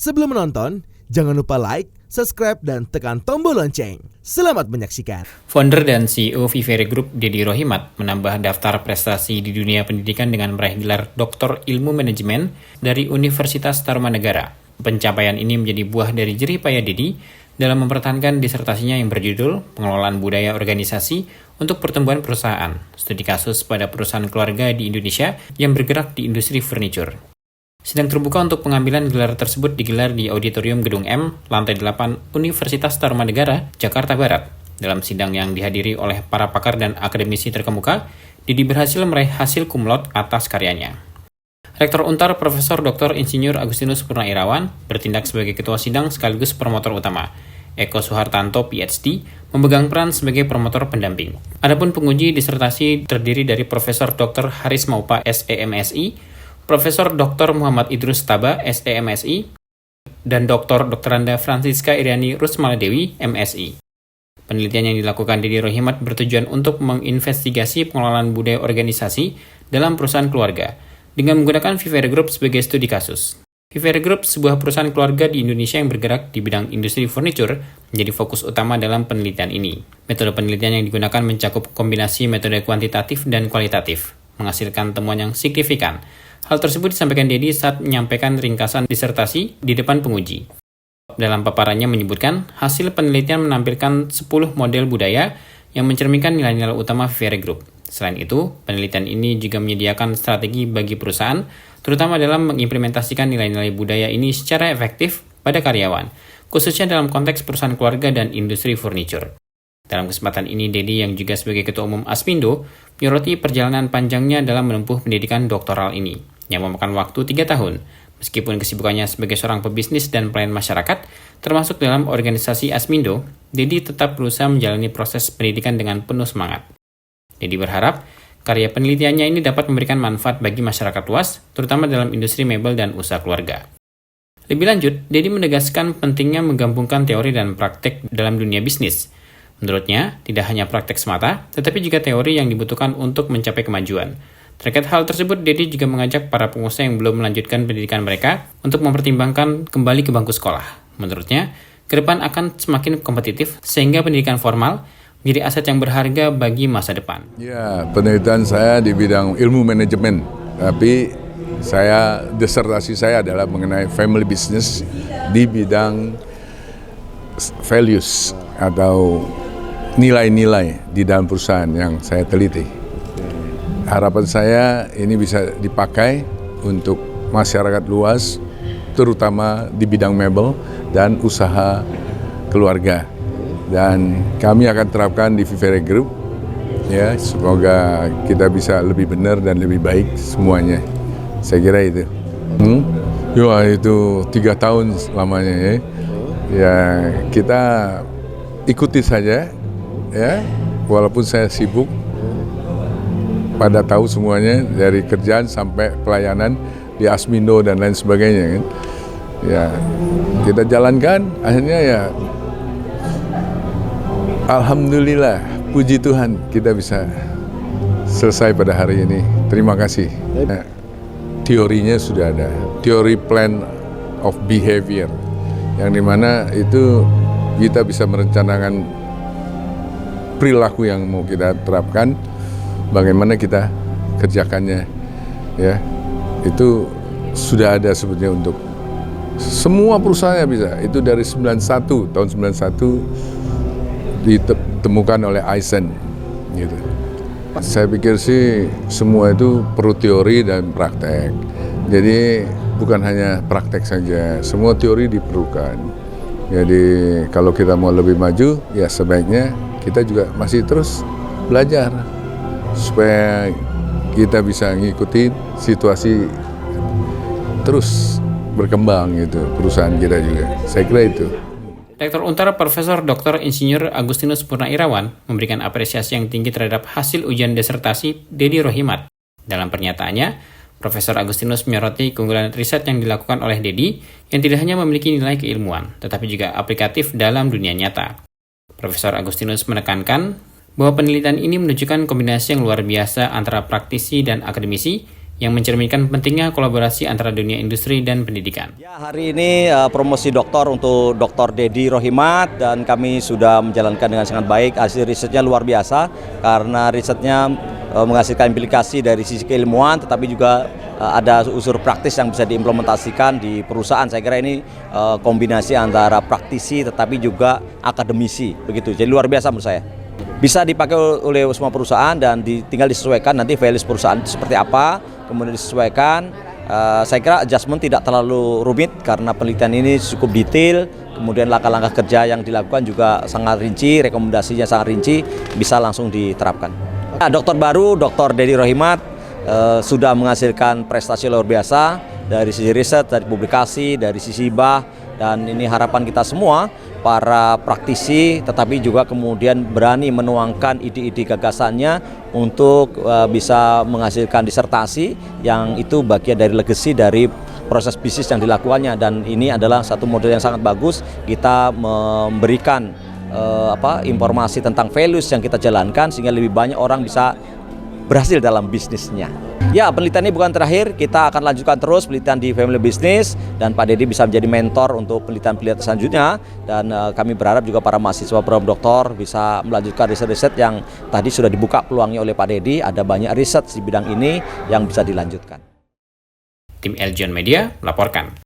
Sebelum menonton, jangan lupa like, subscribe, dan tekan tombol lonceng. Selamat menyaksikan. Founder dan CEO Vivere Group, Deddy Rohimat, menambah daftar prestasi di dunia pendidikan dengan meraih gelar Doktor Ilmu Manajemen dari Universitas Tarumanegara. Pencapaian ini menjadi buah dari jerih payah Deddy dalam mempertahankan disertasinya yang berjudul Pengelolaan Budaya Organisasi untuk Pertumbuhan Perusahaan, studi kasus pada perusahaan keluarga di Indonesia yang bergerak di industri furniture. Sidang terbuka untuk pengambilan gelar tersebut digelar di Auditorium Gedung M, lantai 8, Universitas Tarumanegara, Jakarta Barat. Dalam sidang yang dihadiri oleh para pakar dan akademisi terkemuka, Deddy berhasil meraih hasil cum laude atas karyanya. Rektor Untar Profesor Dr. Insinyur Agustinus Purnairawan bertindak sebagai ketua sidang sekaligus promotor utama. Eko Suhartanto, PhD, memegang peran sebagai promotor pendamping. Adapun penguji disertasi terdiri dari Profesor Dr. Haris Maupa, SEMSI, Profesor Dr. Muhammad Idrus Taba, SEMSI, dan Dr. Anda Francisca Iriani Rusmaladewi, MSI. Penelitian yang dilakukan Deddy Rohimat bertujuan untuk menginvestigasi pengelolaan budaya organisasi dalam perusahaan keluarga dengan menggunakan Vivere Group sebagai studi kasus. Vivere Group, sebuah perusahaan keluarga di Indonesia yang bergerak di bidang industri furniture, menjadi fokus utama dalam penelitian ini. Metode penelitian yang digunakan mencakup kombinasi metode kuantitatif dan kualitatif, menghasilkan temuan yang signifikan. Hal tersebut disampaikan Deddy saat menyampaikan ringkasan disertasi di depan penguji. Dalam paparannya menyebutkan, hasil penelitian menampilkan 10 model budaya yang mencerminkan nilai-nilai utama Vivere Group. Selain itu, penelitian ini juga menyediakan strategi bagi perusahaan, terutama dalam mengimplementasikan nilai-nilai budaya ini secara efektif pada karyawan, khususnya dalam konteks perusahaan keluarga dan industri furniture. Dalam kesempatan ini, Deddy yang juga sebagai Ketua Umum Asmindo, menyoroti perjalanan panjangnya dalam menempuh pendidikan doktoral ini, yang memakan waktu 3 tahun. Meskipun kesibukannya sebagai seorang pebisnis dan pelayan masyarakat, termasuk dalam organisasi Asmindo, Deddy tetap berusaha menjalani proses pendidikan dengan penuh semangat. Deddy berharap, karya penelitiannya ini dapat memberikan manfaat bagi masyarakat luas, terutama dalam industri mebel dan usaha keluarga. Lebih lanjut, Deddy menegaskan pentingnya menggabungkan teori dan praktek dalam dunia bisnis. Menurutnya, tidak hanya praktek semata, tetapi juga teori yang dibutuhkan untuk mencapai kemajuan. Terkait hal tersebut, Deddy juga mengajak para pengusaha yang belum melanjutkan pendidikan mereka untuk mempertimbangkan kembali ke bangku sekolah. Menurutnya, ke depan akan semakin kompetitif sehingga pendidikan formal menjadi aset yang berharga bagi masa depan. Ya, penelitian saya di bidang ilmu manajemen, tapi disertasi saya adalah mengenai family business di bidang values atau nilai-nilai di dalam perusahaan yang saya teliti. Harapan saya ini bisa dipakai untuk masyarakat luas, terutama di bidang mebel dan usaha keluarga. Dan kami akan terapkan di Vivere Group. Ya, semoga kita bisa lebih benar dan lebih baik semuanya. Saya kira itu. Ya, itu 3 tahun lamanya ya. Ya, kita ikuti saja. Ya, walaupun saya sibuk, pada tahu semuanya dari kerjaan sampai pelayanan di Asmindo dan lain sebagainya kan. Ya, kita jalankan, akhirnya ya alhamdulillah, puji Tuhan kita bisa selesai pada hari ini. Terima kasih. Nah, teorinya sudah ada, teori plan of behavior, yang dimana itu kita bisa merencanakan perilaku yang mau kita terapkan, bagaimana kita kerjakannya, ya itu sudah ada sebetulnya untuk semua perusahaannya bisa. Itu dari tahun 91 ditemukan oleh Eisen, gitu. Saya pikir sih semua itu perlu teori dan praktek. Jadi bukan hanya praktek saja, semua teori diperlukan. Jadi kalau kita mau lebih maju, ya sebaiknya kita juga masih terus belajar supaya kita bisa ngikuti situasi terus berkembang gitu perusahaan kita juga. Saya kira itu. Rektor Untar Profesor Dr. Insinyur Agustinus Purnairawan memberikan apresiasi yang tinggi terhadap hasil ujian disertasi Deddy Rohimat. Dalam pernyataannya, Profesor Agustinus menyoroti keunggulan riset yang dilakukan oleh Deddy yang tidak hanya memiliki nilai keilmuan, tetapi juga aplikatif dalam dunia nyata. Profesor Agustinus menekankan bahwa penelitian ini menunjukkan kombinasi yang luar biasa antara praktisi dan akademisi yang mencerminkan pentingnya kolaborasi antara dunia industri dan pendidikan. Ya, hari ini promosi doktor untuk Dr. Dedi Rohimat dan kami sudah menjalankan dengan sangat baik. Hasil risetnya luar biasa karena risetnya menghasilkan implikasi dari sisi keilmuan tetapi juga ada unsur praktis yang bisa diimplementasikan di perusahaan. Saya kira ini kombinasi antara praktisi tetapi juga akademisi begitu. Jadi luar biasa menurut saya. Bisa dipakai oleh semua perusahaan dan tinggal disesuaikan nanti values perusahaan itu seperti apa, kemudian disesuaikan. Saya kira adjustment tidak terlalu rumit karena penelitian ini cukup detail, kemudian langkah-langkah kerja yang dilakukan juga sangat rinci, rekomendasinya sangat rinci, bisa langsung diterapkan. Dokter baru, Dr. Dedi Rohimat sudah menghasilkan prestasi luar biasa dari sisi riset, dari publikasi, dari sisi hibah, dan ini harapan kita semua para praktisi tetapi juga kemudian berani menuangkan ide-ide gagasannya untuk bisa menghasilkan disertasi yang itu bagian dari legacy dari proses bisnis yang dilakukannya, dan ini adalah satu model yang sangat bagus. Kita memberikan informasi tentang values yang kita jalankan sehingga lebih banyak orang bisa berhasil dalam bisnisnya. Ya, penelitian ini bukan terakhir, kita akan lanjutkan terus penelitian di family business dan Pak Dedi bisa menjadi mentor untuk penelitian-penelitian selanjutnya, dan kami berharap juga para mahasiswa program doktor bisa melanjutkan riset-riset yang tadi sudah dibuka peluangnya oleh Pak Dedi. Ada banyak riset di bidang ini yang bisa dilanjutkan. Tim Eljon Media melaporkan.